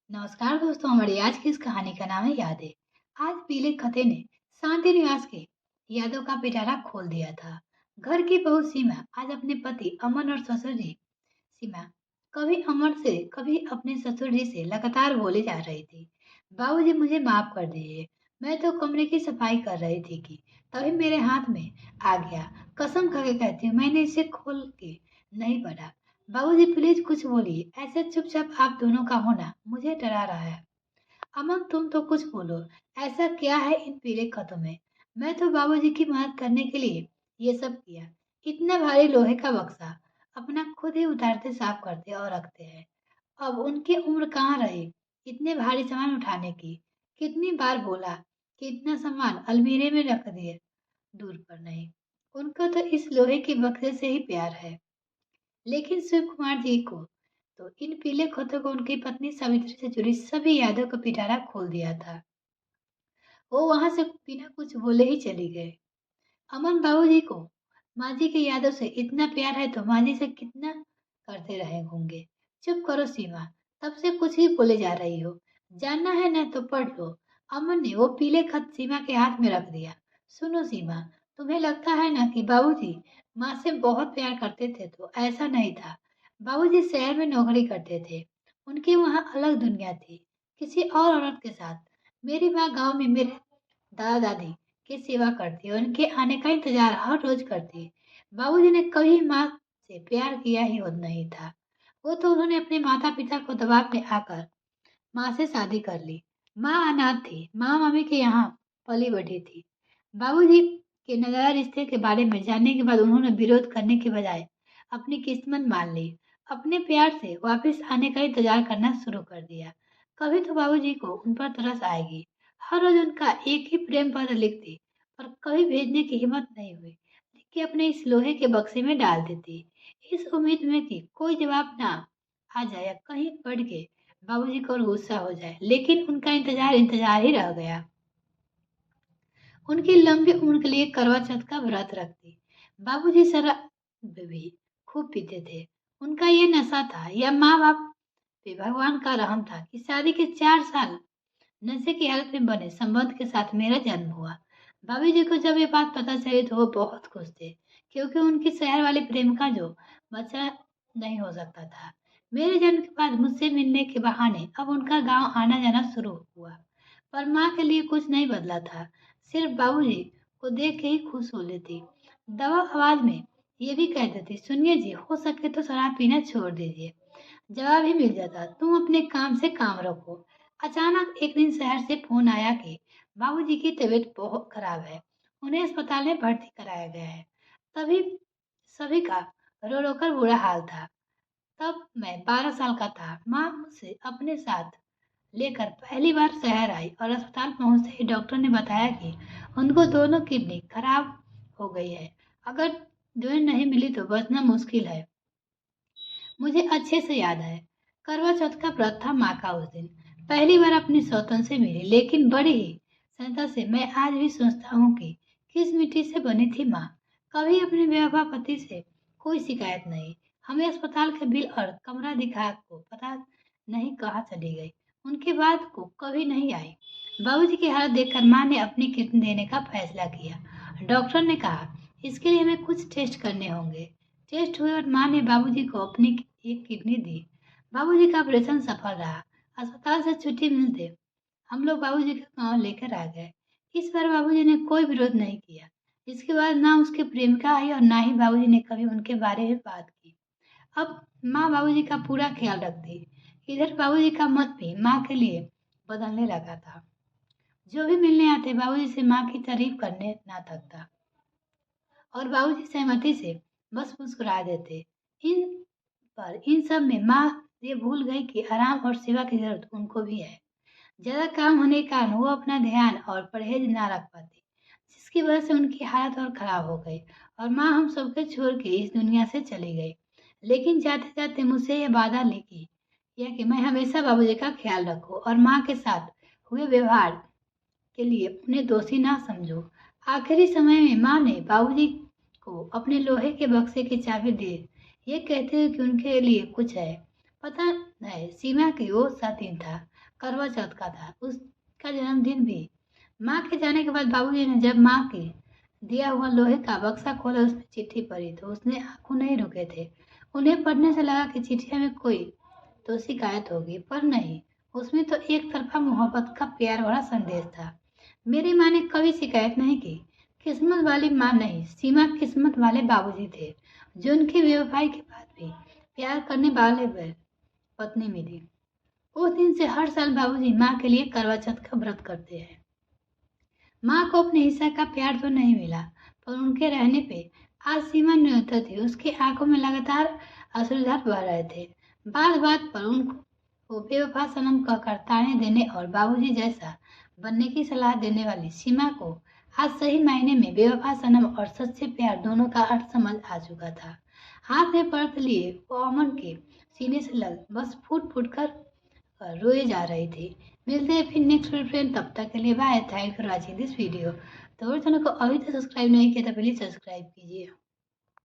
नमस्कार दोस्तों, हमारी आज की इस कहानी का नाम है यादें। आज पीले खते ने शांति निवास के यादों का पिटारा खोल दिया था। घर की बहू सीमा आज अपने पति अमन और ससुर जी सीमा कभी अमर से कभी अपने ससुर जी से लगातार बोली जा रही थी। बाबूजी मुझे माफ कर दीजिए, मैं तो कमरे की सफाई कर रही थी कि तभी मेरे हाथ में आ गया। कसम खा के कहती हूँ मैंने इसे खोल के नहीं पढ़ा। बाबूजी प्लीज कुछ बोलिए, ऐसे चुपचाप आप दोनों का होना मुझे डरा रहा है। अमन तुम तो कुछ बोलो, ऐसा क्या है इन पीले खतों में? मैं तो बाबूजी की मदद करने के लिए ये सब किया। इतना भारी लोहे का बक्सा अपना खुद ही उतारते साफ करते और रखते हैं। अब उनकी उम्र कहाँ रही इतने भारी सामान उठाने की। कितनी बार बोला कि इतना सामान अलमीरे में रख दिए, दूर पर नहीं। उनको तो इस लोहे के बक्से से ही प्यार है। लेकिन शिव कुमार जी को तो इन पीले खोतों को उनकी पत्नी सावित्री से जुड़ी सभी यादों का पिटारा खोल दिया था। वो वहां से बिना कुछ बोले ही चली गए। अमन बाबूजी को माँ जी की यादों से इतना प्यार है तो माँ जी से कितना करते रहे होंगे। चुप करो सीमा, तब से कुछ ही बोले जा रही हो। जानना है ना तो पढ़ लो। अमन ने वो पीले खत सीमा के हाथ में रख दिया। सुनो सीमा, तुम्हें लगता है ना कि बाबूजी माँ से बहुत प्यार करते थे, तो ऐसा नहीं था। बाबूजी शहर में नौकरी करते थे, उनकी वहाँ अलग दुनिया थी, किसी और औरत के साथ। मेरी माँ गांव में मेरे दादा दादी की सेवा करती और उनके आने का इंतजार हर रोज करती। बाबूजी ने कभी माँ से प्यार किया ही हो नहीं था। वो तो उन्होंने अपने माता पिता को दबाव में आकर माँ से शादी कर ली। माँ अनाथ थी, माँ मम्मी के यहाँ पली बढ़ी थी। बाबूजी के नया रिश्ते के बारे में जानने के बाद उन्होंने विरोध करने के बजाय अपनी किस्मत मान ली। अपने प्यार से वापस आने का इंतजार करना शुरू कर दिया। कभी तो बाबूजी को उन पर तरस आएगी। हर रोज उनका एक ही प्रेम पत्र लिखती, पर कभी भेजने की हिम्मत नहीं हुई। लिख के अपने इस लोहे के बक्से में डाल देती, इस उम्मीद में कि कोई जवाब ना आ जाए या कहीं पढ़ के बाबूजी को और गुस्सा हो जाए। लेकिन उनका इंतजार इंतजार ही रह गया। उनकी लंबी उम्र के लिए करवा चौथ का व्रत रखती। बाबूजी शराब भी खूब पीते थे। उनका ये नशा था या माँ बाप पे भगवान का रहम था कि शादी के 4 साल नशे की हालत में बने संबंध के साथ मेरा जन्म हुआ। भाभी जी को जब ये बात पता चली तो वो बहुत खुश थे, क्योंकि उनकी शहर वाली प्रेमिका जो बच्चा नहीं हो सकता था। मेरे जन्म के बाद मुझसे मिलने के बहाने अब उनका गांव आना जाना शुरू हुआ। पर माँ के लिए कुछ नहीं बदला था, सिर्फ बाबूजी को देख के ही खुश हो लेती। दवा आवाज में ये भी कह देती, सुनिए जी, हो सके तो शराब पीना छोड़ दीजिए। जवाब ही मिल जाता, तुम अपने काम से काम रखो। अचानक एक दिन शहर से फोन आया कि बाबूजी की तबीयत बहुत खराब है, उन्हें अस्पताल में भर्ती कराया गया है। तभी सभी का रो रो कर बुरा हाल था। तब मैं 12 साल का था। माँ मुझसे अपने साथ लेकर पहली बार शहर आई और अस्पताल पहुंचते ही डॉक्टर ने बताया कि उनको दोनों किडनी खराब हो गई है। अगर दवाई नहीं मिली तो बचना मुश्किल है। मुझे अच्छे से याद है, करवा चौथ का व्रत था माँ का उस दिन। पहली बार अपनी सौतन से मिली, लेकिन बड़ी ही सरलता से। मैं आज भी सोचता हूँ कि किस मिट्टी से बनी थी माँ। कभी अपने बेवफा पति से कोई शिकायत नहीं। हमें अस्पताल के बिल और कमरा दिखा को पता नहीं कहाँ चली गई। उनकी बात को कभी नहीं आई। बाबूजी की हालत देखकर माँ ने अपनी किडनी देने का फैसला किया। डॉक्टर ने कहा इसके लिए हमें कुछ टेस्ट करने होंगे। टेस्ट हुए और माँ ने बाबूजी को अपनी एक किडनी दी। बाबूजी का ऑपरेशन सफल रहा। अस्पताल से छुट्टी मिलते हम लोग बाबूजी के गांव लेकर आ गए। इस बार बाबूजी ने कोई विरोध नहीं किया। इसके बाद ना उसकी प्रेमिका आई और ना ही बाबूजी ने कभी उनके बारे में बात की। अब माँ बाबूजी का पूरा ख्याल रखती। इधर बाबूजी का मत भी माँ के लिए बदलने लगा था। जो भी मिलने आते बाबूजी से माँ की तारीफ करने ना थकता और बाबूजी सहमति से बस मुस्कुरा देते। इन सब में माँ ये भूल गई कि आराम और सेवा की जरूरत उनको भी है। ज्यादा काम होने के कारण वो अपना ध्यान और परहेज ना रख पाती, जिसकी वजह से उनकी हालत और खराब हो गई और माँ हम सबके छोड़ के इस दुनिया से चली गई। लेकिन जाते जाते मुझसे यह वादा लेगी यह कि मैं हमेशा बाबूजी का ख्याल रखूं और माँ के साथ हुए व्यवहार के लिए उन्हें दोषी ना समझो। आखिरी समय में माँ ने बाबूजी को अपने लोहे के बक्से की चाबी दी, ये कहते हुए कि उनके लिए कुछ है। पता है सीमा की वो सा दिन था। करवा चौथ का था, उसका जन्मदिन भी। माँ के जाने के बाद बाबूजी ने जब माँ के दिया हुआ लोहे का बक्सा खोला, उसमें चिट्ठी पढ़ी तो उसने आंखों नहीं रुके थे। उन्हें पढ़ने से लगा कि चिट्ठी में कोई तो शिकायत होगी, पर नहीं, उसमें तो एक तरफा मोहब्बत का प्यार भरा संदेश था। मेरी माँ ने कभी शिकायत नहीं की। किस्मत वाली माँ नहीं, सीमा किस्मत वाले बाबूजी थे, जो उनकी बेवफाई के बाद भी प्यार करने वाले पत्नी मिली। उस दिन से हर साल बाबूजी माँ के लिए करवा चौथ का व्रत करते हैं। माँ को अपने हिस्सा का प्यार तो नहीं मिला, पर उनके रहने पे आज सीमा निरुद्ध थी। उसकी आंखों में लगातार अश्रुधार बह रहे थे। बात बात पर उनको वो बेवफा सनम कहकर ताने देने और बाबूजी जैसा बनने की सलाह देने वाली सीमा को आज सही मायने में बेवफा सनम और सच्चे प्यार दोनों का अर्थ समझ आ चुका था। हाथ में पर्स लिए वो अमन के सीने से लग बस फूट फूट कर रोए जा रही थी। मिलते हैं फिर नेक्स्ट फ्रेंड, तब तक के लिए bye. Thank for watching this video. तो चैनल को अभी तक सब्सक्राइब नहीं किया तो प्लीज सब्सक्राइब कीजिए।